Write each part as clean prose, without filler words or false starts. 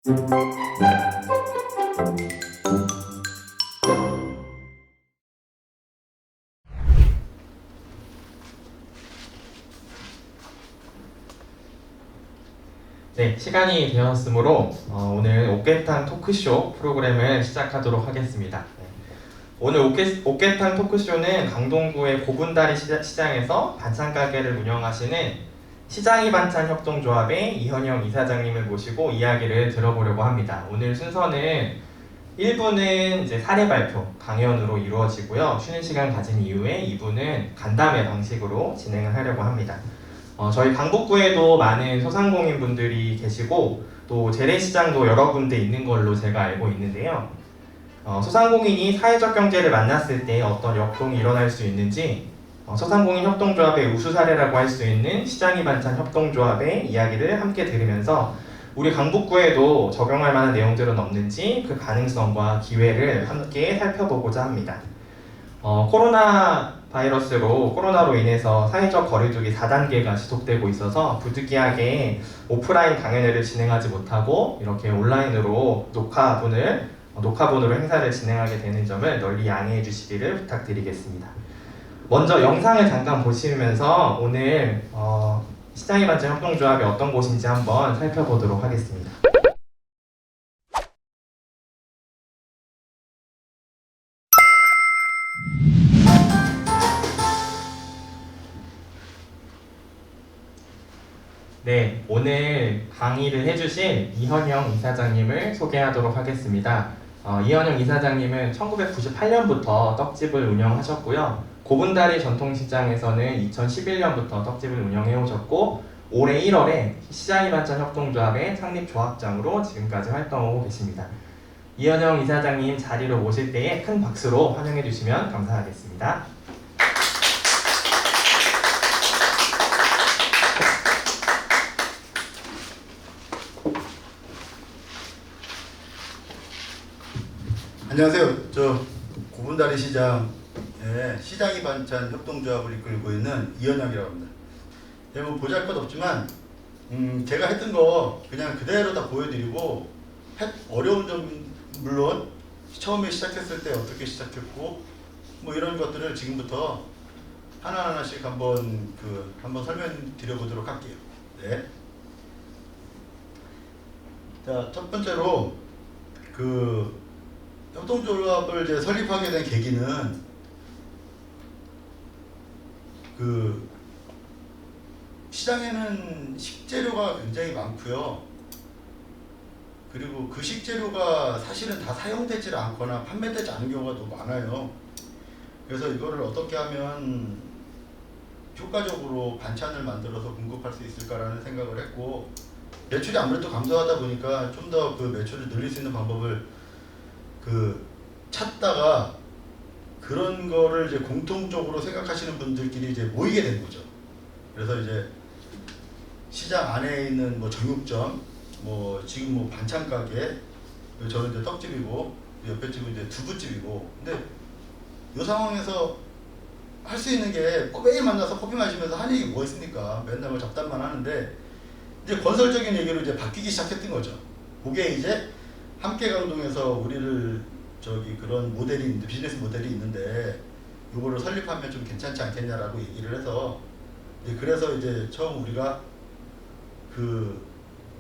네, 시간이 되었으므로 오늘 옥개탕 토크쇼 프로그램을 시작하도록 하겠습니다. 네. 오늘 옥개탕 토크쇼는 강동구의 고분다리 시장에서 반찬 가게를 운영하시는 시장이 반찬 협동조합의 이현영 이사장님을 모시고 이야기를 들어보려고 합니다. 오늘 순서는 1부는 이제 사례 발표, 강연으로 이루어지고요. 쉬는 시간 가진 이후에 2부는 간담회 방식으로 진행을 하려고 합니다. 저희 강북구에도 많은 소상공인분들이 계시고 또 재래시장도 여러 군데 있는 걸로 제가 알고 있는데요. 소상공인이 사회적 경제를 만났을 때 어떤 역동이 일어날 수 있는지 소상공인 협동조합의 우수 사례라고 할 수 있는 시장이 반찬 협동조합의 이야기를 함께 들으면서 우리 강북구에도 적용할 만한 내용들은 없는지 그 가능성과 기회를 함께 살펴보고자 합니다. 코로나로 인해서 사회적 거리두기 4단계가 지속되고 있어서 부득이하게 오프라인 강연회를 진행하지 못하고 이렇게 온라인으로 녹화본으로 행사를 진행하게 되는 점을 널리 양해해 주시기를 부탁드리겠습니다. 먼저 영상을 잠깐 보시면서 오늘 시장이 반찬 협동조합이 어떤 곳인지 한번 살펴보도록 하겠습니다. 네, 오늘 강의를 해주신 이현영 이사장님을 소개하도록 하겠습니다. 이현영 이사장님은 1998년부터 떡집을 운영하셨고요. 고분다리 전통시장에서는 2011년부터 떡집을 운영해 오셨고 올해 1월에 시장이 반찬 협동조합의 창립 조합장으로 지금까지 활동하고 계십니다. 이현영 이사장님 자리로 모실 때에 큰 박수로 환영해 주시면 감사하겠습니다. 안녕하세요. 저 고분다리 시장의 시장이 반찬 협동조합을 이끌고 있는 이현영이라고 합니다. 뭐 보잘것없지만 제가 했던 거 그냥 그대로 다 보여드리고 어려운 점 물론 처음에 시작했을 때 어떻게 시작했고 뭐 이런 것들을 지금부터 하나하나씩 한번 설명드려 보도록 할게요. 네. 자, 첫 번째로 협동조합을 이제 설립하게 된 계기는 시장에는 식재료가 굉장히 많고요. 그리고 그 식재료가 사실은 다 사용되지 않거나 판매되지 않은 경우가 더 많아요. 그래서 이거를 어떻게 하면 효과적으로 반찬을 만들어서 공급할 수 있을까라는 생각을 했고, 매출이 아무래도 감소하다 보니까 좀 더 그 매출을 늘릴 수 있는 방법을 찾다가 그런 거를 이제 공통적으로 생각하시는 분들끼리 이제 모이게 된 거죠. 그래서 이제 시장 안에 있는 뭐 정육점, 뭐 지금 뭐 반찬 가게, 저는 이제 떡집이고 옆에 집은 이제 두부집이고, 근데 이 상황에서 할 수 있는 게 매일 만나서 커피 마시면서 한 얘기 뭐 있습니까? 맨날 뭐 잡담만 하는데 이제 건설적인 얘기로 이제 바뀌기 시작했던 거죠. 그게 이제 함께 강동에서 우리를 그런 모델이 있는데, 비즈니스 모델이 있는데 이거를 설립하면 좀 괜찮지 않겠냐라고 얘기를 해서 그래서 이제 처음 우리가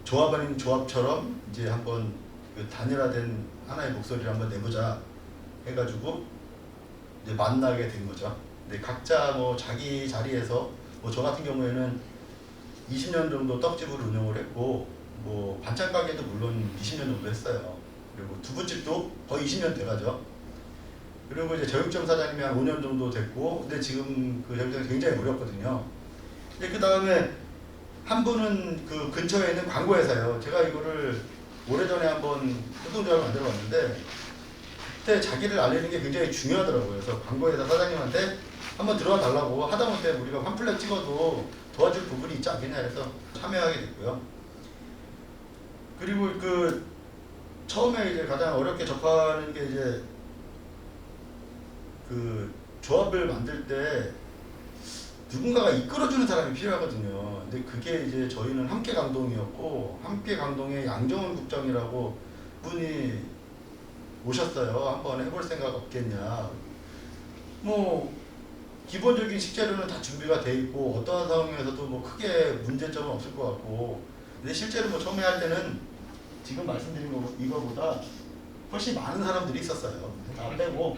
조합 아닌 조합처럼 이제 한번 단일화된 하나의 목소리를 한번 내보자 해가지고 이제 만나게 된 거죠. 근데 각자 뭐 자기 자리에서 뭐 저 같은 경우에는 20년 정도 떡집을 운영을 했고 뭐 반찬 가게도 물론 20년 정도 했어요. 그리고 두부집도 거의 20년 돼가죠. 그리고 이제 저육점 사장님이 한 5년 정도 됐고, 근데 지금 그 저육점이 굉장히 어렵거든요. 근데 그 다음에 한 분은 그 근처에 있는 광고회사예요. 제가 이거를 오래전에 한번 협동조합을 만들어봤는데 그때 자기를 알리는 게 굉장히 중요하더라고요. 그래서 광고회사 사장님한테 한번 들어와 달라고 하다못해 우리가 팜플렛 찍어도 도와줄 부분이 있지 않겠냐 해서 참여하게 됐고요. 그리고 처음에 이제 가장 어렵게 접하는 게 이제 조합을 만들 때 누군가가 이끌어주는 사람이 필요하거든요. 근데 그게 이제 저희는 함께 강동이었고, 함께 강동의 양정훈 국장이라고 분이 오셨어요. 한번 해볼 생각 없겠냐. 뭐 기본적인 식재료는 다 준비가 돼 있고 어떠한 상황에서도 뭐 크게 문제점은 없을 것 같고, 근데 실제로 뭐 처음에 할 때는 지금 말씀드린 이거보다 훨씬 많은 사람들이 있었어요. 다 빼고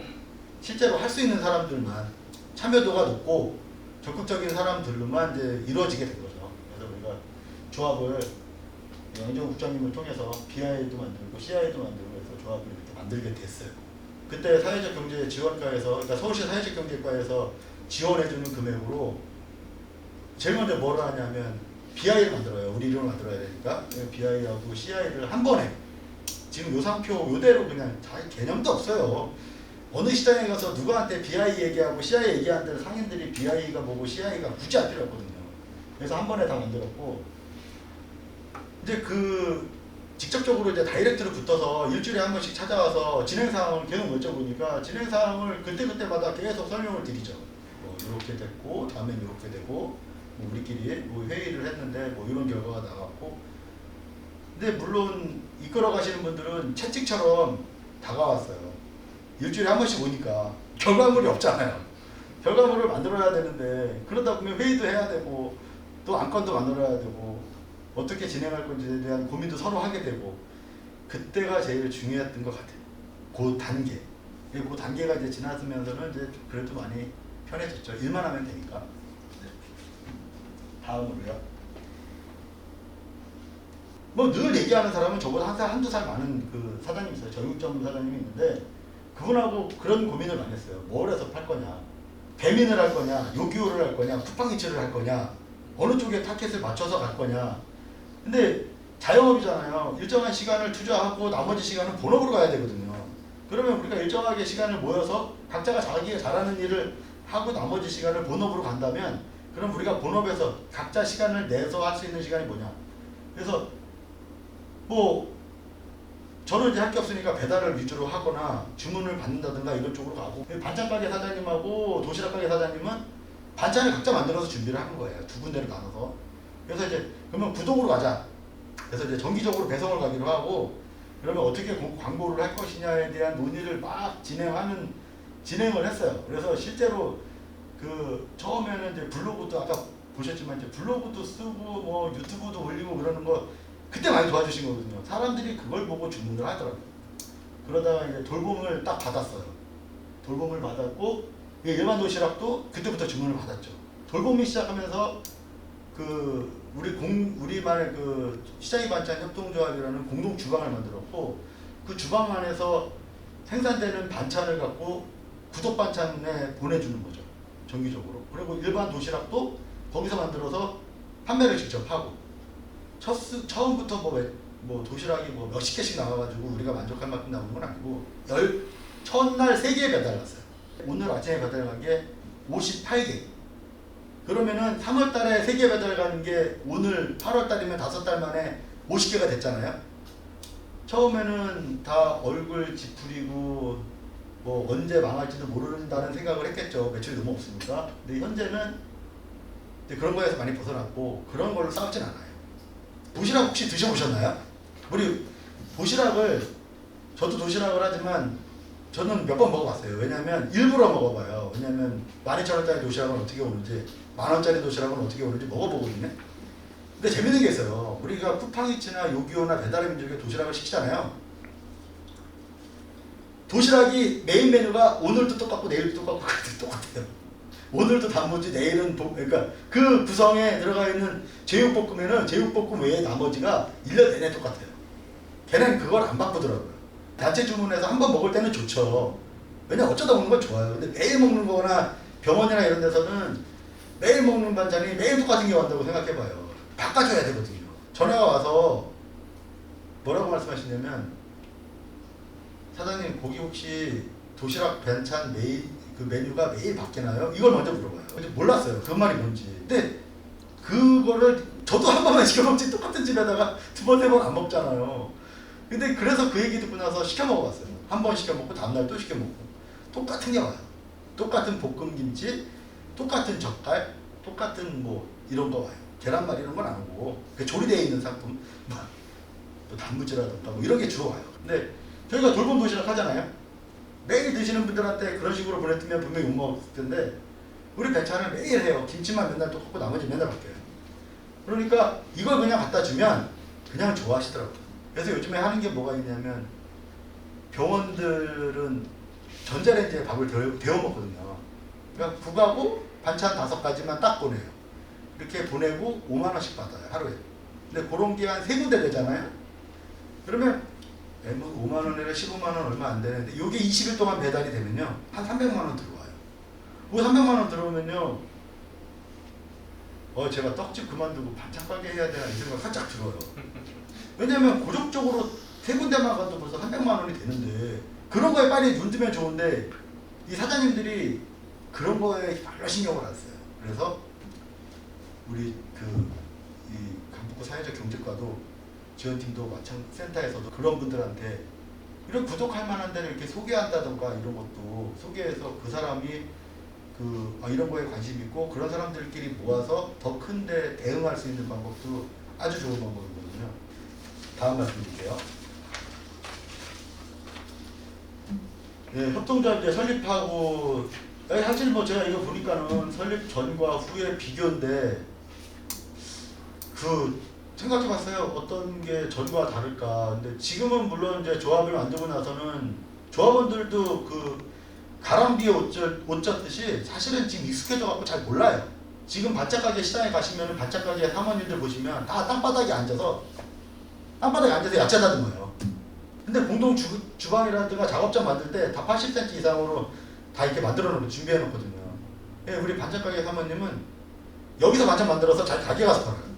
실제로 할 수 있는 사람들만, 참여도가 높고 적극적인 사람들로만 이제 이루어지게 된 거죠. 그래서 우리가 조합을 양정 국장님을 통해서 BI도 만들고 CI도 만들고 해서 조합을 이렇게 만들게 됐어요. 그때 사회적 경제 지원과에서, 그러니까 서울시 사회적 경제과에서 지원해주는 금액으로 제일 먼저 뭘 하냐면 BI를 만들어요. 우리 이름을 만들어야 되니까 BI하고 CI를 한 번에, 지금 요 상표 요대로 그냥 자기 개념도 없어요. 어느 시장에 가서 누구한테 BI 얘기하고 CI 얘기하는 데는 상인들이 BI가 뭐고 CI가 굳이 알 필요 없거든요. 그래서 한 번에 다 만들었고, 이제 그 직접적으로 이제 다이렉트로 붙어서 일주일에 한 번씩 찾아와서 진행사항을 계속 여쭤보니까 진행사항을 그때그때마다 계속 설명을 드리죠. 뭐 이렇게 됐고 다음엔 이렇게 되고 뭐 우리끼리 뭐 회의를 했는데 뭐 이런 결과가 나왔고. 근데 물론 이끌어 가시는 분들은 채찍처럼 다가왔어요. 일주일에 한 번씩 오니까 결과물이 없잖아요. 결과물을 만들어야 되는데 그러다 보면 회의도 해야 되고 또 안건도 만들어야 되고 어떻게 진행할 건지에 대한 고민도 서로 하게 되고, 그때가 제일 중요했던 것 같아요. 그 단계. 그 단계가 이제 지났으면서는 이제 그래도 많이 편해졌죠. 일만 하면 되니까. 다음으로요. 뭐 늘 얘기하는 사람은 저보다 한 살, 한두 살 많은 그 사장님 있어요. 정육점 사장님이 있는데 그분하고 그런 고민을 많이 했어요. 뭘 해서 팔 거냐. 배민을 할 거냐. 요기요를 할 거냐. 쿠팡이츠를 할 거냐. 어느 쪽에 타켓을 맞춰서 갈 거냐. 근데 자영업이잖아요. 일정한 시간을 투자하고 나머지 시간은 본업으로 가야 되거든요. 그러면 우리가 일정하게 시간을 모여서 각자가 자기가 잘하는 일을 하고 나머지 시간을 본업으로 간다면, 그럼 우리가 본업에서 각자 시간을 내서 할 수 있는 시간이 뭐냐. 그래서 뭐 저는 이제 할 게 없으니까 배달을 위주로 하거나 주문을 받는다든가 이런 쪽으로 가고, 반찬 가게 사장님하고 도시락 가게 사장님은 반찬을 각자 만들어서 준비를 하는 거예요. 두 군데를 나눠서. 그래서 이제 그러면 구독으로 가자. 그래서 이제 정기적으로 배송을 가기로 하고, 그러면 어떻게 광고를 할 것이냐에 대한 논의를 막 진행을 했어요. 그래서 실제로 그 처음에는 이제 블로그도 아까 보셨지만 이제 블로그도 쓰고 뭐 유튜브도 올리고 그러는 거 그때 많이 도와주신 거거든요. 사람들이 그걸 보고 주문을 하더라고요. 그러다가 이제 돌봄을 딱 받았어요. 돌봄을 받았고 일반 도시락도 그때부터 주문을 받았죠. 돌봄이 시작하면서 그 우리만의 그 시장이 반찬 협동조합이라는 공동 주방을 만들었고, 그 주방 안에서 생산되는 반찬을 갖고 구독 반찬에 보내주는 거죠. 정기적으로. 그리고 일반 도시락도 거기서 만들어서 판매를 직접 하고, 처음부터 뭐 도시락이 뭐 몇십 개씩 나와가지고 우리가 만족할 만큼 나오는 건 아니고, 첫날 3개 배달 갔어요. 오늘 아침에 배달 간 게 58개. 그러면은 3월 달에 3개 배달 가는 게 오늘 8월 달이면 5달 만에 50개가 됐잖아요. 처음에는 다 얼굴 찌푸리고 뭐 언제 망할지도 모른다는 생각을 했겠죠. 매출이 너무 없으니까. 근데 현재는 그런 거에서 많이 벗어났고 그런 걸로 싸우진 않아요. 도시락 혹시 드셔보셨나요? 우리 도시락을, 저도 도시락을 하지만 저는 몇 번 먹어봤어요. 왜냐면 일부러 먹어봐요. 왜냐면 12,000원짜리 도시락은 어떻게 오는지, 10,000원짜리 도시락은 어떻게 오는지 먹어보거든요. 근데 재밌는 게 있어요. 우리가 쿠팡이츠나 요기요나 배달의 민족에 도시락을 시키잖아요. 도시락이 메인 메뉴가 오늘도 똑같고 내일도 똑같고 그래도 똑같아요. 오늘도 단무지, 내일은 그러니까 그 구성에 들어가 있는 제육볶음에는 제육볶음 외에 나머지가 1년 내내 똑같아요. 걔는 그걸 안 바꾸더라고요. 단체 주문해서 한 번 먹을 때는 좋죠. 왜냐 어쩌다 먹는 건 좋아요. 근데 매일 먹는 거나 병원이나 이런 데서는 매일 먹는 반찬이 매일 똑같은 게 온다고 생각해봐요. 바꿔줘야 되거든요. 전화가 와서 뭐라고 말씀하시냐면, 사장님 거기 혹시 도시락 반찬 매일 그 메뉴가 매일 바뀌나요? 이걸 먼저 물어봐요. 근데 몰랐어요. 그 말이 뭔지. 근데 그거를 저도 한 번만 시켜 먹지 똑같은 집에다가 두 번, 세 번 안 먹잖아요. 근데 그래서 그 얘기 듣고 나서 시켜 먹어봤어요. 한 번 시켜 먹고 다음날 또 시켜 먹고 똑같은 게 와요. 똑같은 볶음김치, 똑같은 젓갈, 똑같은 뭐 이런 거 와요. 계란말 이런 건 안 오고 그 조리되어 있는 상품 또 단무지라든가 뭐 이런 게 주로 와요. 근데 저희가 돌봄 도시락 하잖아요. 매일 드시는 분들한테 그런 식으로 보냈으면 분명히 욕먹을 텐데 우리 배차는 매일 해요. 김치만 맨날 똑같고 나머지 맨날 바뀌어요. 그러니까 이걸 그냥 갖다 주면 그냥 좋아하시더라고요. 그래서 요즘에 하는 게 뭐가 있냐면 병원들은 전자레인지에 밥을 데워 먹거든요. 그러니까 국하고 반찬 5가지만 딱 보내요. 이렇게 보내고 5만 원씩 받아요, 하루에. 근데 그런 게 한 3군데 되잖아요. 그러면 뭐 5만 원이라 15만 원 얼마 안 되는데 이게 20일 동안 배달이 되면요 한 300만 원 들어와요. 그 300만 원 들어오면요 제가 떡집 그만두고 반찬 가게 해야 되나 이 생각 살짝 들어요. 왜냐면 고정적으로 3군데만 가도 벌써 300만 원이 되는데 그런 거에 빨리 눈 뜨면 좋은데 이 사장님들이 그런 거에 별로 신경을 안 써요. 그래서 우리 이 강북구 사회적 경제과도 지원팀도 마찬가지 센터에서도 그런 분들한테 이런 구독할 만한 데를 이렇게 소개한다던가 이런 것도 소개해서 그 사람이 이런 거에 관심 있고 그런 사람들끼리 모아서 더 큰 데 대응할 수 있는 방법도 아주 좋은 방법이거든요. 다음 말씀드릴게요. 네, 협동조합 이제 설립하고 사실 뭐 제가 이거 보니까는 설립 전과 후의 비교인데 생각해봤어요. 어떤 게 전과 다를까. 근데 지금은 물론 이제 조합을 만들고 나서는 조합원들도 가랑비에 옷 젖듯이 사실은 지금 익숙해져갖고 잘 몰라요. 지금 반짝가게 시장에 가시면은 반짝가게 사모님들 보시면 다 땅바닥에 앉아서 야채 다듬어요. 근데 공동 주방이라든가 작업장 만들 때 다 80cm 이상으로 다 이렇게 만들어 놓고 준비해 놓거든요. 예, 우리 반짝가게 사모님은 여기서 반찬 만들어서 자기 가게 가서 팔아요.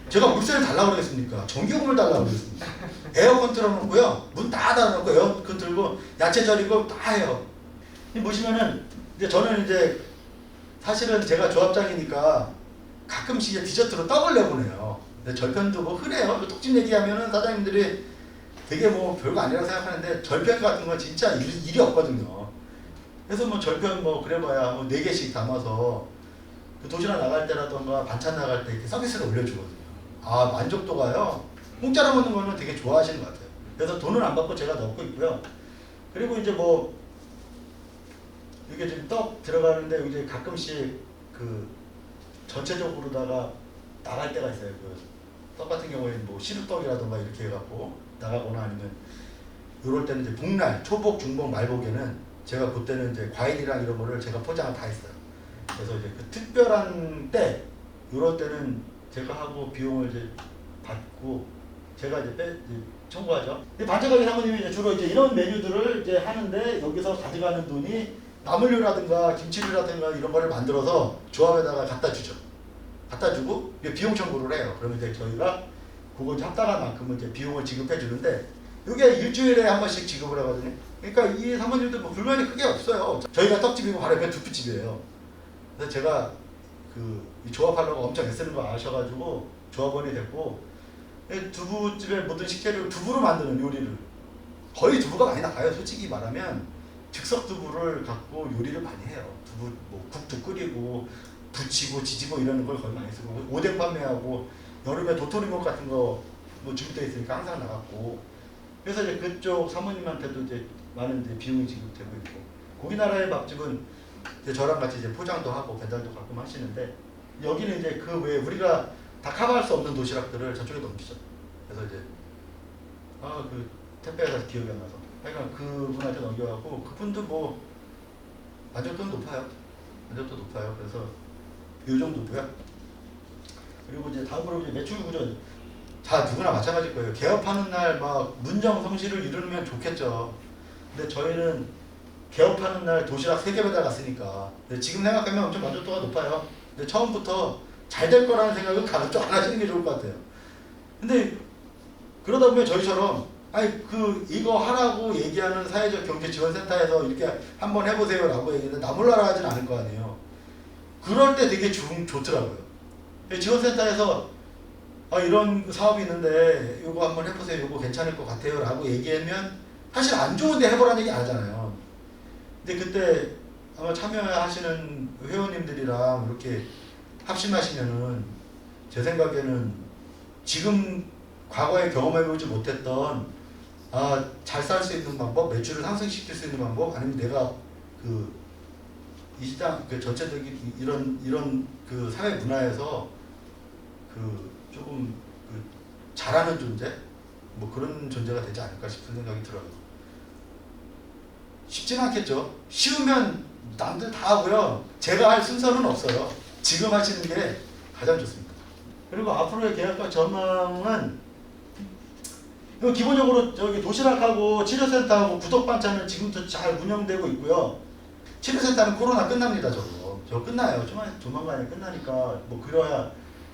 제가 물세를 달라고 그러겠습니까? 전기요금을 달라고 그러겠습니까? 에어컨 틀어놓고요. 문 다 닫아놓고 에어컨 틀고 야채 절이고 다 해요. 보시면은 이제 저는 이제 사실은 제가 조합장이니까 가끔씩 이제 디저트로 떡을 내보내요. 근데 절편도 뭐 흔해요. 떡집 얘기하면은 사장님들이 되게 뭐 별거 아니라고 생각하는데 절편 같은 건 진짜 일이 없거든요. 그래서 뭐 절편 뭐 그래봐야 뭐 4개씩 담아서 도시락 나갈 때라던가 반찬 나갈 때 이렇게 서비스를 올려주거든요. 만족도가요. 공짜로 먹는 거는 되게 좋아하시는 것 같아요. 그래서 돈은 안 받고 제가 넣고 있고요. 그리고 이제 뭐 이게 지금 떡 들어가는데 이제 가끔씩 전체적으로다가 나갈 때가 있어요. 떡 같은 경우에는 뭐 시루떡이라던가 이렇게 해갖고 나가거나 아니면 요럴 때는 이제 복날, 초복, 중복, 말복에는 제가 그때는 이제 과일이랑 이런 거를 제가 포장을 다 했어요. 그래서 이제 특별한 때 요럴 때는 제가 하고 비용을 이제 받고 제가 이제 청구하죠. 반짝가게 사모님이 이제 주로 이제 이런 메뉴들을 이제 하는데 여기서 가져가는 돈이 나물류라든가 김치류라든가 이런 거를 만들어서 조합에다가 갖다 주죠. 갖다 주고 비용 청구를 해요. 그러면 이제 저희가 그거 이제 합당한 만큼은 이제 비용을 지급해 주는데 이게 일주일에 한 번씩 지급을 하거든요. 그러니까 이 사모님들 뭐 불만이 크게 없어요. 저희가 떡집이고 바로 옆에 두부집이에요. 그래서 제가 이 조합하려고 엄청 애쓰는 거 아셔가지고 조합원이 됐고 두부집의 모든 식재료 두부로 만드는 요리를 거의 두부가 많이 나가요. 솔직히 말하면 즉석 두부를 갖고 요리를 많이 해요. 두부 뭐 국도 끓이고 부치고 지지고 이러는 걸 거의 많이 쓰고 오뎅 판매하고 여름에 도토리묵 같은 거 뭐 준비되어 있으니까 항상 나갔고 그래서 이제 그쪽 사모님한테도 이제 많은 이제 비용이 지급되고 있고 고기나라의 밥집은 이제 저랑 같이 이제 포장도 하고 배달도 가끔 하시는데 여기는 이제 그 외에 우리가 다 커버할 수 없는 도시락들을 저쪽에 넘기죠. 그래서 이제 택배가 기억이 안 나서 하여간 그분한테 넘겨갖고 그분도 뭐 만족도는 높아요. 그래서 이 정도고요. 그리고 이제 다음으로 이제 매출 구조 다 누구나 마찬가지일 거예요. 개업하는 날 막 문정 성시를 이루면 좋겠죠. 근데 저희는 개업하는 날 도시락 3개 배달 갔으니까 지금 생각하면 엄청 만족도가 높아요. 근데 처음부터 잘 될 거라는 생각은 가급적 안 하시는 게 좋을 것 같아요. 근데 그러다 보면 저희처럼 이거 하라고 얘기하는 사회적 경제 지원센터에서 이렇게 한번 해보세요 라고 얘기했는데 나 몰라라 하진 않을 거 아니에요. 그럴 때 되게 좋더라고요. 지원센터에서 이런 사업이 있는데 이거 한번 해보세요. 이거 괜찮을 것 같아요 라고 얘기하면 사실 안 좋은데 해보라는 얘기 안 하잖아요. 근데 그때 아마 참여하시는 회원님들이랑 이렇게 합심하시면은 제 생각에는 지금 과거에 경험해보지 못했던 잘 살 수 있는 방법, 매출을 상승시킬 수 있는 방법, 아니면 내가 이 시장 전체적인 이런 그 사회 문화에서 조금 잘하는 존재, 뭐 그런 존재가 되지 않을까 싶은 생각이 들어요. 쉽진 않겠죠. 쉬우면 남들 다 하고요. 제가 할 순서는 없어요. 지금 하시는 게 가장 좋습니다. 그리고 앞으로의 계획과 전망은 기본적으로 저기 도시락하고 치료센터하고 구독 반찬은 지금부터 잘 운영되고 있고요. 치료센터는 코로나 끝납니다. 저 끝나요. 조만간에 끝나니까 뭐 그래야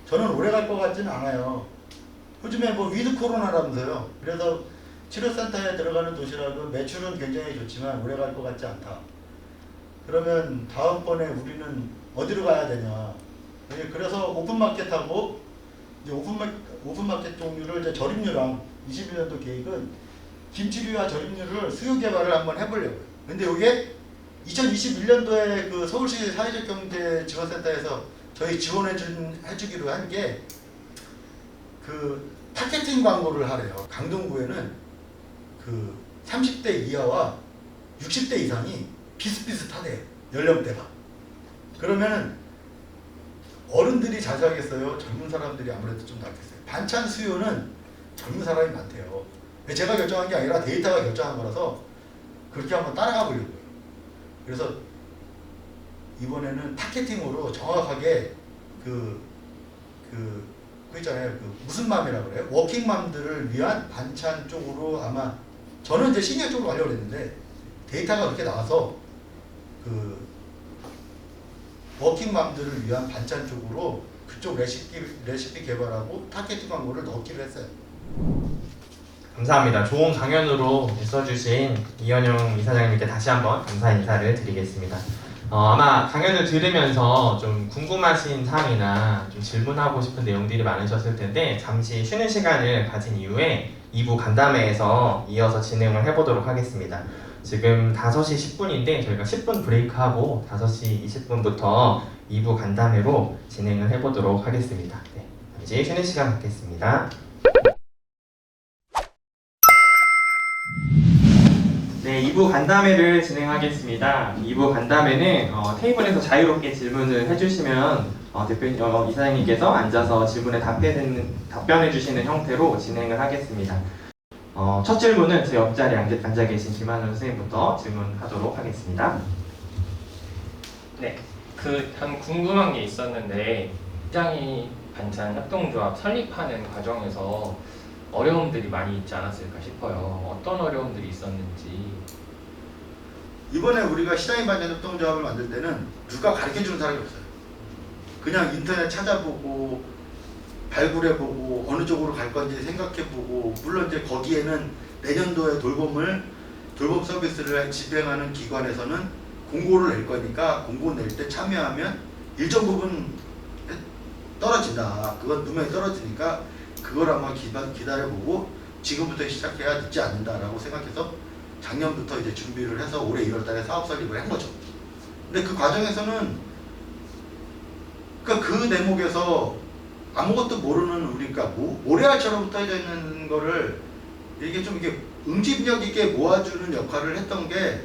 저는 오래 갈 것 같지는 않아요. 요즘에 뭐 위드 코로나라면서요. 그래서 치료센터에 들어가는 도시락은 매출은 굉장히 좋지만 오래 갈 것 같지 않다. 그러면 다음번에 우리는 어디로 가야 되냐. 그래서 오픈마켓하고 이제 오픈마켓 종류를 이제 저림류랑 21년도 계획은 김치류와 저림류를 수요 개발을 한번 해보려고요. 근데 이게 2021년도에 그 서울시 사회적 경제 지원센터에서 저희 해주기로 한 게 그 타겟팅 광고를 하래요. 강동구에는 그 30대 이하와 60대 이상이 비슷비슷하대요. 연령대가. 그러면은 어른들이 자주 하겠어요? 젊은 사람들이 아무래도 좀 낫겠어요. 반찬 수요는 젊은 사람이 많대요. 제가 결정한 게 아니라 데이터가 결정한 거라서 그렇게 한번 따라가 보려고요. 그래서 이번에는 타겟팅으로 정확하게 그 있잖아요. 무슨 맘이라고 그래요? 워킹맘들을 위한 반찬 쪽으로 아마 저는 이제 시니어 쪽으로 가려고 했는데 데이터가 그렇게 나와서 워킹맘들을 위한 반찬 쪽으로 그쪽 레시피 개발하고 타겟팅 광고를 넣기로 했어요. 감사합니다. 좋은 강연으로 써주신 이현영 이사장님께 다시 한번 감사 인사를 드리겠습니다. 아마 강연을 들으면서 좀 궁금하신 사항이나 좀 질문하고 싶은 내용들이 많으셨을 텐데 잠시 쉬는 시간을 가진 이후에 2부 간담회에서 이어서 진행을 해보도록 하겠습니다. 지금 5시 10분인데 저희가 10분 브레이크하고 5시 20분부터 2부 간담회로 진행을 해보도록 하겠습니다. 네, 이제 쉬는 시간 갖겠습니다. 네, 2부 간담회를 진행하겠습니다. 2부 간담회는 테이블에서 자유롭게 질문을 해주시면 이사장님께서 앉아서 질문에 답변해 주시는 형태로 진행을 하겠습니다. 첫 질문은 제 옆자리에 앉아 계신 김한우 선생님부터 질문하도록 하겠습니다. 네, 한 궁금한 게 있었는데 시장이 반찬 협동조합 설립하는 과정에서 어려움들이 많이 있지 않았을까 싶어요. 어떤 어려움들이 있었는지. 이번에 우리가 시장인 반찬 협동조합을 만들 때는 누가 가르쳐주는 사람이 없어요. 그냥 인터넷 찾아보고 발굴해보고 어느 쪽으로 갈 건지 생각해보고, 물론 이제 거기에는 내년도에 돌봄 서비스를 집행하는 기관에서는 공고를 낼 거니까 공고 낼 때 참여하면 일정 부분 떨어진다. 그건 분명히 떨어지니까 그걸 한번 기다려보고 지금부터 시작해야 늦지 않는다라고 생각해서 작년부터 이제 준비를 해서 올해 1월달에 사업 설립을 한 거죠. 근데 그 과정에서는 그 대목에서 아무것도 모르는 우리가 모래알처럼 떠져 있는 거를 이게 좀 이게 응집력 있게 모아주는 역할을 했던 게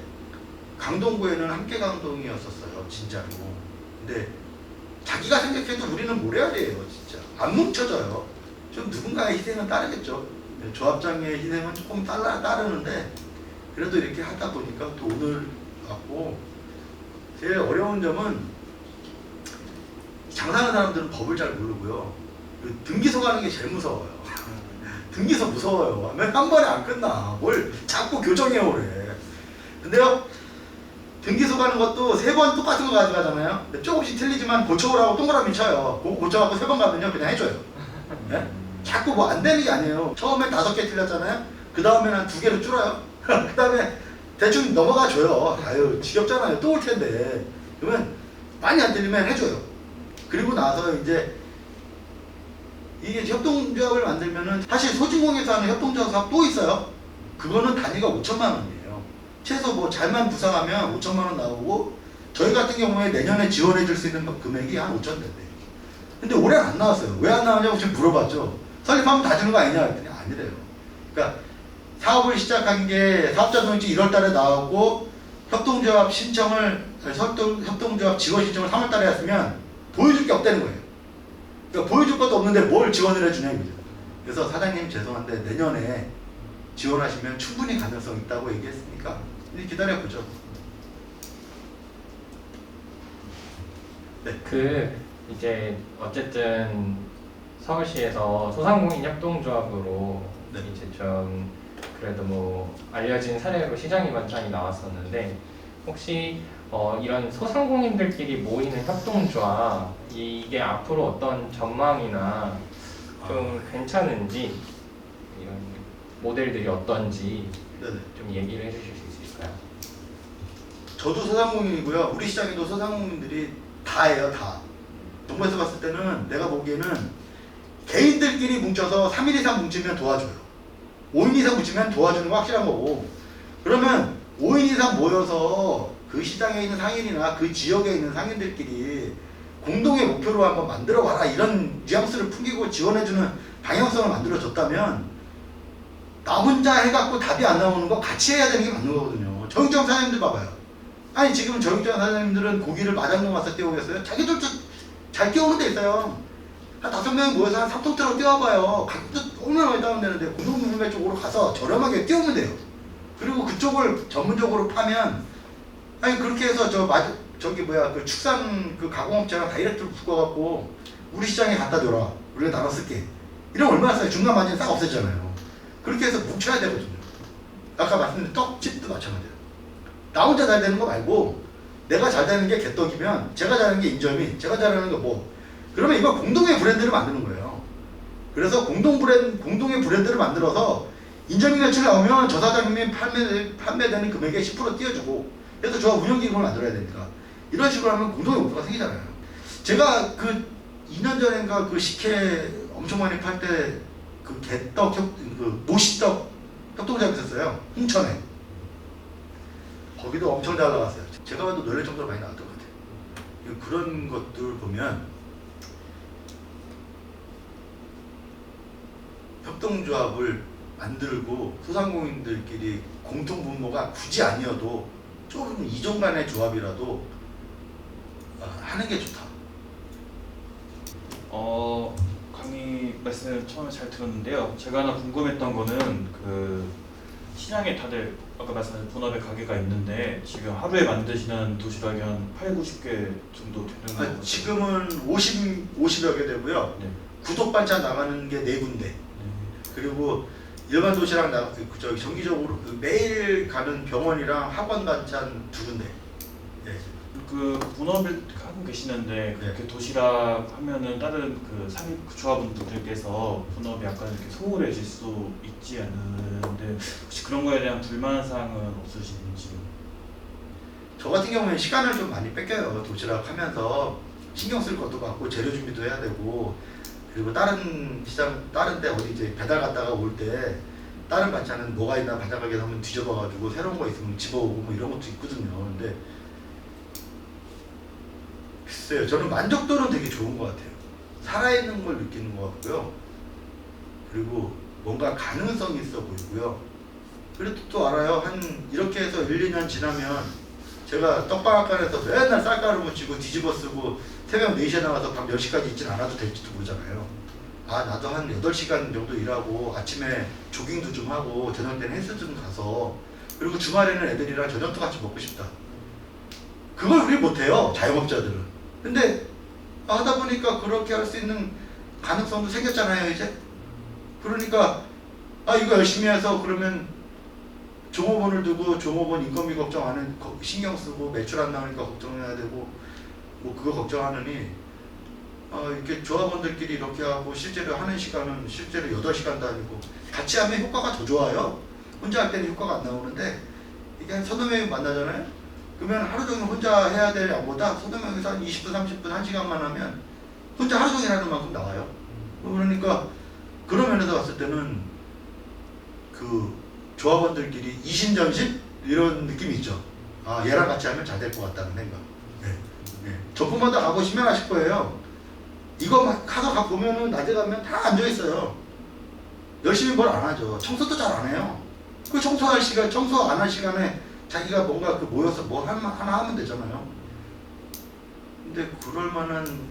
강동구에는 함께 강동이었었어요, 진짜로. 근데 자기가 생각해도 우리는 모래알이에요, 진짜. 안 뭉쳐져요. 좀 누군가의 희생은 따르겠죠. 조합장의 희생은 조금 따르는데 그래도 이렇게 하다 보니까 또 오늘 왔고, 제일 어려운 점은 장사하는 사람들은 법을 잘 모르고요. 등기소 가는 게 제일 무서워요. 등기소 무서워요. 한 번에 안 끝나. 뭘 자꾸 교정해 오래. 근데요, 등기소 가는 것도 3번 똑같은 거 가져가잖아요. 조금씩 틀리지만 고쳐오라고 동그라미 쳐요. 그거 고쳐갖고 3번 가면요 그냥 해줘요. 네? 자꾸 뭐 안 되는 게 아니에요. 처음에 5개 틀렸잖아요. 그 다음에는 한 2개로 줄어요. 그 다음에 대충 넘어가 줘요. 아유 지겹잖아요. 또 올 텐데. 그러면 많이 안 틀리면 해줘요. 그리고 나서 이제 이게 협동조합을 만들면은 사실 소진공에서 하는 협동조합 사업 또 있어요. 그거는 단위가 5천만 원이에요. 최소 뭐 잘만 부상하면 5천만 원 나오고 저희 같은 경우에 내년에 지원해 줄 수 있는 금액이 한 5천 대인데 근데 올해는 안 나왔어요. 왜 안 나왔냐고 지금 물어봤죠. 설립하면 다 주는 거 아니냐 했더니 아니래요. 그러니까 사업을 시작한 게 사업자 등록이 1월 달에 나왔고 협동조합 신청을 협동조합 지원 신청을 3월 달에 했으면 보여줄 게 없다는 거예요. 그러니까 보여줄 것도 없는데 뭘 지원을 해주냐 이거죠. 그래서 사장님 죄송한데 내년에 지원하시면 충분히 가능성 있다고 얘기했으니까 이제 기다려보죠. 네. 그 이제 어쨌든 서울시에서 소상공인 협동조합으로 네. 이제 좀 그래도 뭐 알려진 사례로 시장이반장이 나왔었는데 혹시 이런 소상공인들끼리 모이는 협동조합 이게 앞으로 어떤 전망이나 좀 괜찮은지 이런 모델들이 어떤지 네네. 좀 얘기를 해주실 수 있을까요? 저도 소상공인이고요. 우리 시장에도 소상공인들이 다예요, 다. 정부에서 봤을 때는 내가 보기에는 개인들끼리 뭉쳐서 3일 이상 뭉치면 도와줘요. 5인 이상 뭉치면 도와주는 거 확실한 거고. 그러면 5인 이상 모여서 그 시장에 있는 상인이나 그 지역에 있는 상인들끼리 공동의 목표로 한번 만들어 봐라 이런 뉘앙스를 풍기고 지원해주는 방향성을 만들어줬다면 나 혼자 해갖고 답이 안 나오는 거 같이 해야 되는 게 맞는 거거든요. 정육점 사장님들 봐봐요. 아니 지금 정육점 사장님들은 고기를 마장동 와서 떼오겠어요? 자기들 잘 떼오는 데 있어요. 한 5명이 모여서 한 3톤트럭 떼어봐요. 가격도 얼마나 많이 다운되는데 공동구매 쪽으로 가서 저렴하게 떼우면 돼요. 그리고 그쪽을 전문적으로 파면 아니 그렇게 해서 그 축산 그 가공업체랑 다이렉트로 묶어갖고 우리 시장에 갖다 줘라. 우리가 나눠 쓸게. 이러면 얼마나 싸요? 중간 마진 싹 없애잖아요. 그렇게 해서 뭉쳐야 되거든요. 아까 말씀드린 떡집도 마찬가지예요. 나 혼자 잘 되는 거 말고 내가 잘 되는 게 개떡이면 제가 잘하는 게 인절미, 제가 잘하는 게 뭐 그러면 이거 공동의 브랜드를 만드는 거예요. 그래서 공동의 브랜드를 만들어서 인절미 매출이 나오면 저 사장님이 판매되는 금액의 10% 띄워주고 그래서 저 운영기금을 만들어야 되니까 이런 식으로 하면 공동의 목표가 생기잖아요. 제가 그 2년 전인가 그 식혜 엄청 많이 팔 때 그 개떡, 그 모시떡 협동조합이 있었어요. 홍천에. 거기도 엄청 잘 나갔어요. 제가 봐도 놀랄 정도로 많이 나왔던 것 같아요. 그런 것들 보면 협동조합을 만들고 소상공인들끼리 공통분모가 굳이 아니어도 좀 이종간의 조합이라도 하는 게 좋다. 강의 말씀 처음에 잘 들었는데요. 제가 하나 궁금했던 거는 그 시장에 다들 아까 말씀하신 본업의 가게가 있는데 지금 하루에 만드시는 도시락이 한 8, 90개 정도 되는 거 같아요. 지금은 50여 개 되고요. 네. 구독 반찬 나가는 게 4군데. 그리고 일반 도시락 정기적으로 매일 가는 병원이랑 학원 반찬 2군데. 네. 그 본업을 하고 계시는데 그렇게 도시락 하면은 다른 그 상인 조합원분들께서 본업이 약간 이렇게 소홀해질 수 있지 않은데 혹시 그런 거에 대한 불만사항은 없으신지? 저 같은 경우에는 시간을 좀 많이 뺏겨요. 도시락 하면서 신경 쓸 것도 많고 재료 준비도 해야 되고 그리고 다른 시장 다른 데 어디 이제 배달 갔다가 올 때 다른 반찬은 뭐가 있나 바닥가게에서 한번 뒤져봐가지고 새로운 거 있으면 집어오고 뭐 이런 것도 있거든요. 근데 글쎄요, 저는 만족도는 되게 좋은 것 같아요. 살아있는 걸 느끼는 것 같고요. 그리고 뭔가 가능성이 있어 보이고요. 그래도 또 알아요. 한 이렇게 해서 1, 2년 지나면 제가 떡방앗간에서 맨날 쌀가루 묻히고 뒤집어 쓰고 새벽 4시에 나가서 밤 10시까지 있진 않아도 될지도 모르잖아요. 아 나도 한 8시간 정도 일하고 아침에 조깅도 좀 하고 저녁 때는 헬스 좀 가서 그리고 주말에는 애들이랑 저녁도 같이 먹고 싶다. 그걸 우리 못해요. 자영업자들은. 근데 하다 보니까 그렇게 할 수 있는 가능성도 생겼잖아요 이제. 그러니까 이거 열심히 해서 그러면 종업원을 두고 종업원 인건비 걱정하는 신경 쓰고 매출 안 나오니까 걱정해야 되고 뭐 그거 걱정하느니 이렇게 조합원들끼리 이렇게 하고 실제로 하는 시간은 실제로 8시간도 아니고 같이 하면 효과가 더 좋아요. 혼자 할 때는 효과가 안 나오는데 이게 한 서너 명이 만나잖아요. 그러면 하루 종일 혼자 해야 될 양보다 서너 명이서 한 20분, 30분, 1시간만 하면 혼자 하루 종일 하는 만큼 나와요. 그러니까 그런 면에서 봤을 때는 그 조합원들끼리 이심전심 이런 느낌이 있죠. 얘랑 같이 하면 잘 될 것 같다는 생각. 저분마다 가보시면 아실 거예요. 이거 막 가서 가보면은 낮에 가면 다 앉아있어요. 열심히 뭘 안 하죠. 청소도 잘 안 해요. 그 청소 안 할 시간에 자기가 뭔가 그 모여서 뭐 하나 하면 되잖아요. 근데 그럴 만한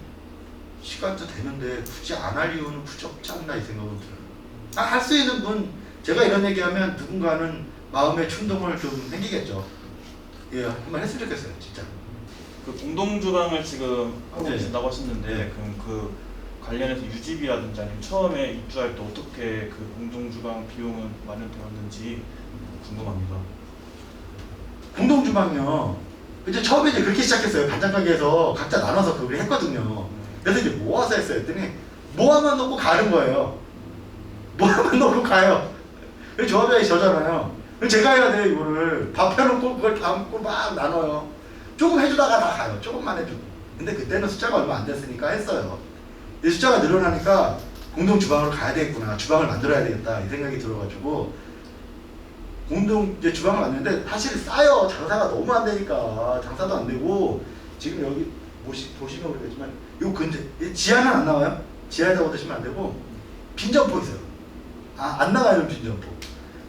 시간도 되는데 굳이 안 할 이유는 굳이 없지 않나 이 생각은 들어요. 할 수 있는 분, 제가 이런 얘기하면 누군가는 마음의 충동을 좀 생기겠죠. 예, 한번 했으면 좋겠어요, 진짜. 그 공동주방을 지금 하고 네. 계신다고 하셨는데 네. 그럼 그 관련해서 유지비라든지 아니면 처음에 입주할 때 어떻게 그 공동주방 비용은 마련되었는지 궁금합니다. 공동주방요. 이제 처음에 이제 그렇게 시작했어요. 반찬 가게에서 각자 나눠서 그걸 했거든요. 그래서 이제 모아서 했어요. 했더니 모아만 놓고 가는 거예요. 모아만 놓고 가요. 조합장이 저잖아요. 제가 해야 돼요, 이거를. 밥 해놓고 그걸 담고 막 나눠요. 조금 해주다가 다 가요. 조금만 해주고. 근데 그때는 숫자가 얼마 안 됐으니까 했어요. 이 숫자가 늘어나니까 공동 주방으로 가야 되겠구나. 주방을 만들어야 되겠다. 이 생각이 들어가지고 공동 이제 주방을 만드는데 사실 싸요. 장사가 너무 안 되니까. 장사도 안 되고 지금 여기 보시면 모르겠지만 요 근처 지하는 안 나와요. 지하에다가 드시면 안 되고 빈점포 있어요. 안 나가요, 빈점포.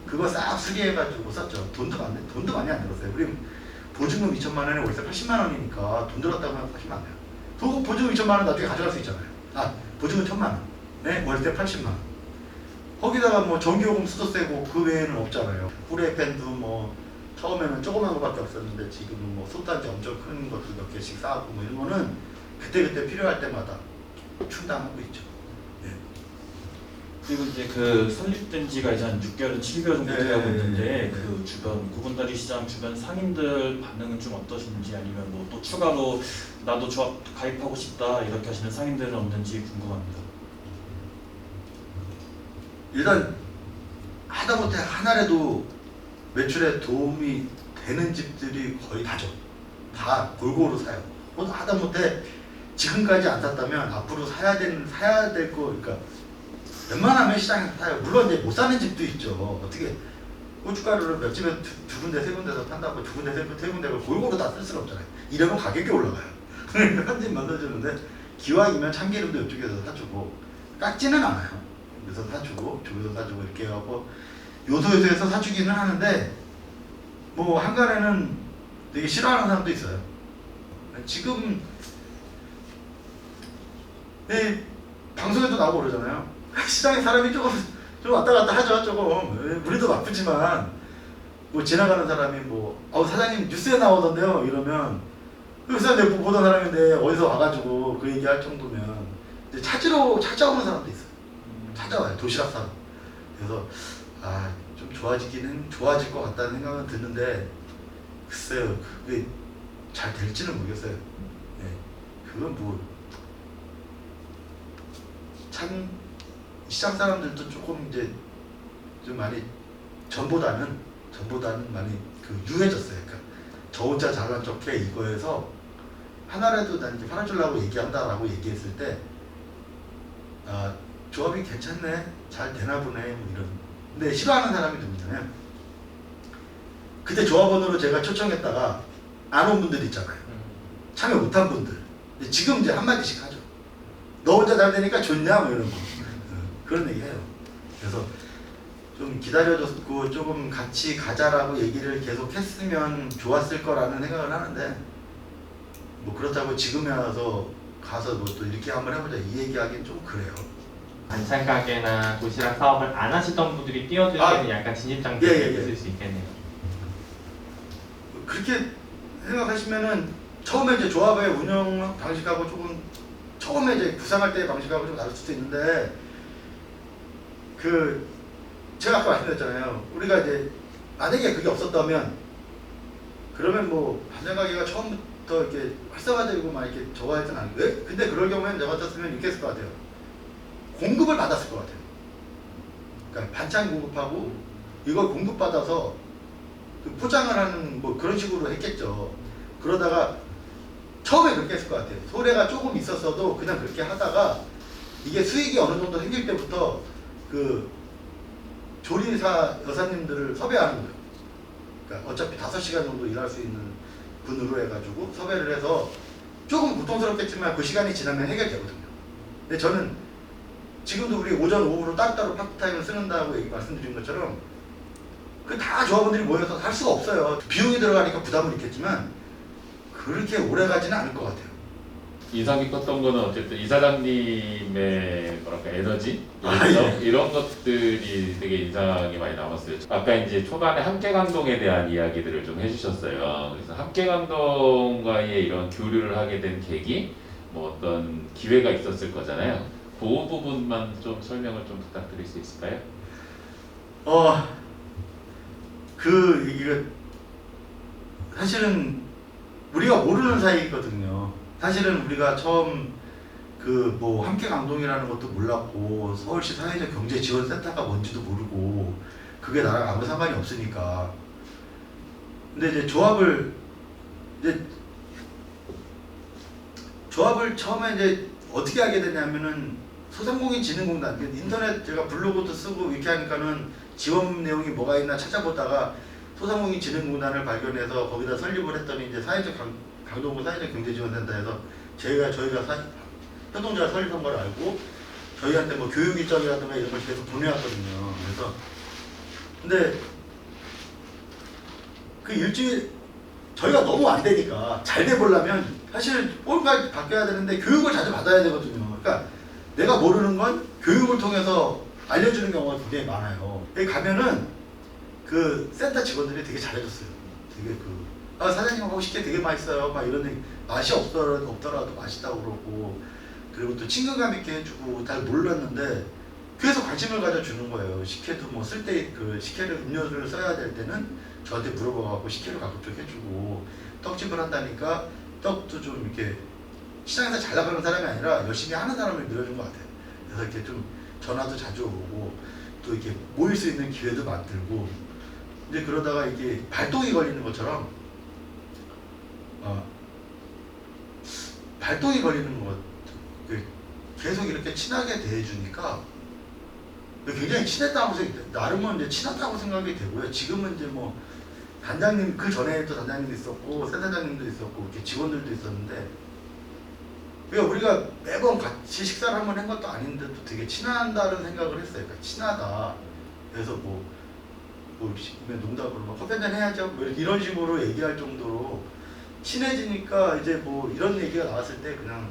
그거 싹 수리해가지고 썼죠. 돈도 많이 안 들었어요. 그리고 보증금 2천만 원에 월세 80만 원이니까 돈 들었다고 하시면 안 돼요. 그 보증금 2천만 원 나중에 가져갈 수 있잖아요. 보증금 1,000만 원. 네, 월세 80만 원. 거기다가 뭐 전기요금 수도세고 그 외에는 없잖아요. 후레팬도 뭐 처음에는 조그만 거밖에 없었는데 지금은 뭐 솥단지 엄청 큰 것도 몇 개씩 쌓았고 뭐 이런 거는 그때그때 필요할 때마다 충당하고 있죠. 네. 그리고 이제 그 설립된 지가 이제 한 6개월, 7개월 정도 되고 있는데 그 주변 구분다리 시장 주변 상인들 반응은 좀 어떠신지 아니면 뭐 또 추가로 나도 조합 가입하고 싶다 이렇게 하시는 상인들은 없는지 궁금합니다. 일단 하다못해 하나라도 매출에 도움이 되는 집들이 거의 다죠. 다 골고루 사요. 하다못해 지금까지 안 샀다면 앞으로 사야 될 거, 그러니까 웬만하면 시장에서 사요. 물론 이제 못 사는 집도 있죠. 어떻게 고춧가루를 몇 집에 두 군데 세 군데서 판다고 두 군데 세 군데를 골고루 다 쓸 수는 없잖아요. 이러면 가격이 올라가요. 그러니까 한 집 만들어주는데 기왕이면 참기름도 이쪽에서 사주고 깎지는 않아요. 여기서 사주고 저기서 사주고 이렇게 해갖고 요소에서 사주기는 하는데 뭐 한간에는 되게 싫어하는 사람도 있어요. 지금 방송에도 나오고 그러잖아요. 시장에 사람이 좀 왔다 갔다 하죠. 조금 우리도 바쁘지만 뭐 지나가는 사람이 뭐 사장님 뉴스에 나오던데요 이러면 그 사람 보던 사람인데 어디서 와가지고 그 얘기할 정도면 이제 찾아오는 사람도 있어요. 찾아와요. 도시락 사러. 그래서 좀 좋아질 것 같다는 생각은 드는데 글쎄요, 그게 잘 될지는 모르겠어요. 네. 그건 뭐 참 시장 사람들도 조금 이제 좀 많이 전보다는 많이 그 유해졌어요. 그러니까 저 혼자 잘난 척해 이거에서 하나라도 난 이제 팔아주려고 얘기한다라고 얘기했을 때 조합이 괜찮네, 잘 되나 보네 뭐 이런. 근데 싫어하는 사람이 누구냐면 그때 조합원으로 제가 초청했다가 안 온 분들 있잖아요. 참여 못한 분들. 근데 지금 이제 한마디씩 하죠. 너 혼자 잘 되니까 좋냐 뭐 이런 거. 그런 얘기 해요. 그래서 좀 기다려줬고 조금 같이 가자라고 얘기를 계속 했으면 좋았을 거라는 생각을 하는데 뭐 그렇다고 지금에 와서 가서 뭐 또 이렇게 한번 해보자 이 얘기하기는 좀 그래요. 반찬 가게나 도시락 사업을 안 하시던 분들이 뛰어들기에는 약간 진입장벽이 있을 수 있겠네요. 그렇게 생각하시면은 처음에 이제 조합의 운영 방식하고 조금 처음에 이제 구상할 때의 방식하고 좀 다를 수도 있는데 제가 아까 말씀드렸잖아요. 우리가 이제 만약에 그게 없었다면 그러면 뭐 반찬 가게가 처음부터 이렇게 활성화되고 막 이렇게 저하했던 아닌데 근데 그럴 경우에는 내가 같았으면 이렇게 했을 것 같아요. 공급을 받았을 것 같아요. 그러니까 반찬 공급하고 이걸 공급받아서 그 포장을 하는 뭐 그런 식으로 했겠죠. 그러다가 처음에 그렇게 했을 것 같아요. 소래가 조금 있었어도 그냥 그렇게 하다가 이게 수익이 어느 정도 생길 때부터 그 조리사 여사님들을 섭외하는 거예요. 그러니까 어차피 5시간 정도 일할 수 있는 분으로 해가지고 섭외를 해서 조금 고통스럽겠지만 그 시간이 지나면 해결되거든요. 근데 저는 지금도 우리 오전 오후로 따로따로 파트타임을 쓰는다고 말씀드린 것처럼 그 다 조합원들이 모여서 할 수가 없어요. 비용이 들어가니까 부담은 있겠지만 그렇게 오래 가지는 않을 것 같아요. 인상 깊었던 거는 어쨌든 이사장님의 뭐랄까 에너지 예. 이런 것들이 되게 인상이 많이 남았어요. 아까 이제 초반에 함께 감동에 대한 이야기들을 좀 해주셨어요. 그래서 함께 감동과의 이런 교류를 하게 된 계기, 뭐 어떤 기회가 있었을 거잖아요. 그 부분만 좀 설명을 좀 부탁드릴 수 있을까요? 이게 사실은 우리가 모르는 사이거든요. 사실은 우리가 처음 그 뭐 함께 감동이라는 것도 몰랐고 서울시 사회적 경제 지원 센터가 뭔지도 모르고 그게 나랑 아무 상관이 없으니까. 근데 이제 조합을 처음에 이제 어떻게 하게 되냐면은 소상공인진흥공단 인터넷 제가 블로그도 쓰고 이렇게 하니까는 지원 내용이 뭐가 있나 찾아보다가 소상공인진흥공단을 발견해서 거기다 설립을 했더니 이제 강동구 사회적 경제지원센터에서 저희가 협동조합 설립한 걸 알고 저희한테 뭐 교육 일정이라든가 이런 걸 계속 보내왔거든요. 그래서 근데 그 일주일 저희가 너무 안 되니까 잘 돼보려면 사실 뭘까지 바뀌어야 되는데 교육을 자주 받아야 되거든요. 그러니까 내가 모르는 건 교육을 통해서 알려주는 경우가 굉장히 많아요. 여기 가면은 그 센터 직원들이 되게 잘해줬어요. 되게 사장님하고 식혜 되게 맛있어요. 막 이런 얘기, 맛이 없더라도 맛있다고 그러고, 그리고 또 친근감 있게 해주고, 잘 몰랐는데 계속 관심을 가져주는 거예요. 식혜도 뭐 쓸 때 식혜를 음료수를 써야 될 때는 저한테 물어봐갖고 식혜를 가급적 해주고, 떡집을 한다니까 떡도 좀 이렇게 시장에서 잘 나가는 사람이 아니라 열심히 하는 사람을 밀어준 것 같아요. 그래서 이렇게 좀 전화도 자주 오고 또 이렇게 모일 수 있는 기회도 만들고, 이제 그러다가 이게 발동이 걸리는 것처럼 발동이 걸리는 것 계속 이렇게 친하게 대해주니까 굉장히 친했다고 나름은 이제 친하다고 생각이 되고요. 지금은 이제 뭐 단장님 그 전에 또 단장님도 있었고 센터장님도 있었고 이렇게 직원들도 있었는데, 그러니까 우리가 매번 같이 식사를 한번 한 것도 아닌데 또 되게 친하다는 생각을 했어요. 그러니까 친하다. 그래서 뭐 농담으로 뭐 커피 한잔 해야죠. 뭐 이런 식으로 얘기할 정도로 친해지니까 이제 뭐 이런 얘기가 나왔을 때 그냥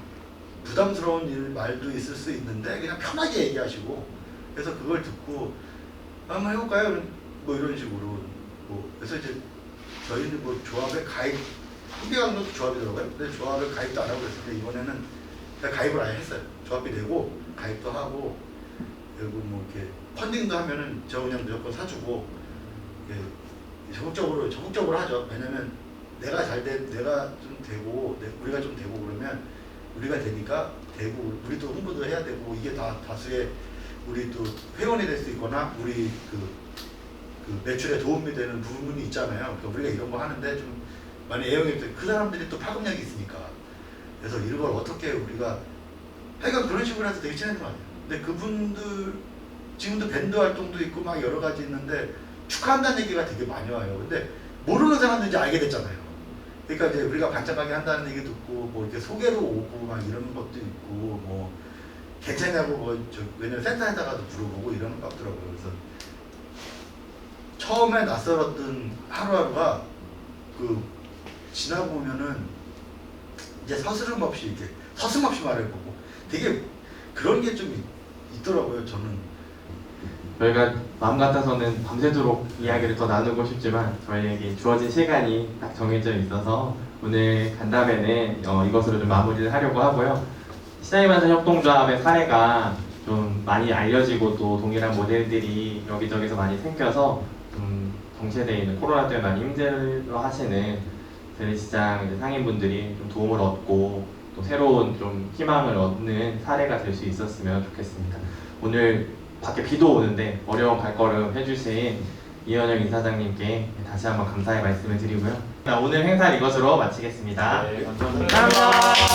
부담스러운 말도 있을 수 있는데 그냥 편하게 얘기하시고, 그래서 그걸 듣고 한번 해볼까요? 뭐 이런 식으로 그래서 이제 저희는 뭐 조합에 가입 함께감동도 조합이더라고요. 근데 조합에 가입도 안 하고 그랬는데 이번에는 그냥 가입을 아예 했어요. 조합비 내고 가입도 하고, 그리고 뭐 이렇게 펀딩도 하면은 저 그냥 무조건 사주고, 적극적으로 하죠. 왜냐면 내가 좀 되고 우리가 좀 되고 그러면 우리가 되니까 되고 우리도 홍보도 해야 되고, 이게 다수의 우리 또 회원이 될 수 있거나 우리 그 매출에 도움이 되는 부분이 있잖아요. 그러니까 우리가 이런 거 하는데 좀 많이 애용이 돼. 그 사람들이 또 파급력이 있으니까. 그래서 이걸 어떻게 우리가 하여간 그런 식으로 해서 되게 친해진 거 아니에요. 근데 그분들 지금도 밴드 활동도 있고 막 여러 가지 있는데 축하한다는 얘기가 되게 많이 와요. 근데 모르는 사람들이 이제 알게 됐잖아요. 그러니까 이제 우리가 반짝하게 한다는 얘기 듣고 뭐 이렇게 소개로 오고 막 이런 것도 있고, 뭐 괜찮냐고 왜냐면 센터에다가도 물어보고 이런 거 없더라고요. 그래서 처음에 낯설었던 하루하루가 지나고 보면은 이제 서슴없이 말해보고 되게 그런 게 좀 있더라고요. 저는 저희가 마음 같아서는 밤새도록 이야기를 더 나누고 싶지만 저희에게 주어진 시간이 딱 정해져 있어서 오늘 간담회는 이것으로 좀 마무리를 하려고 하고요. 시장의반사 협동조합의 사례가 좀 많이 알려지고 또 동일한 모델들이 여기저기서 많이 생겨서 동시대에 있는 코로나 때문에 많이 힘들어하시는 재래시장 상인분들이 좀 도움을 얻고 또 새로운 좀 희망을 얻는 사례가 될 수 있었으면 좋겠습니다. 오늘 밖에 비도 오는데 어려운 발걸음 해주신 이현영 이사장님께 다시 한번 감사의 말씀을 드리고요. 오늘 행사는 이것으로 마치겠습니다. 네, 감사합니다. 감사합니다.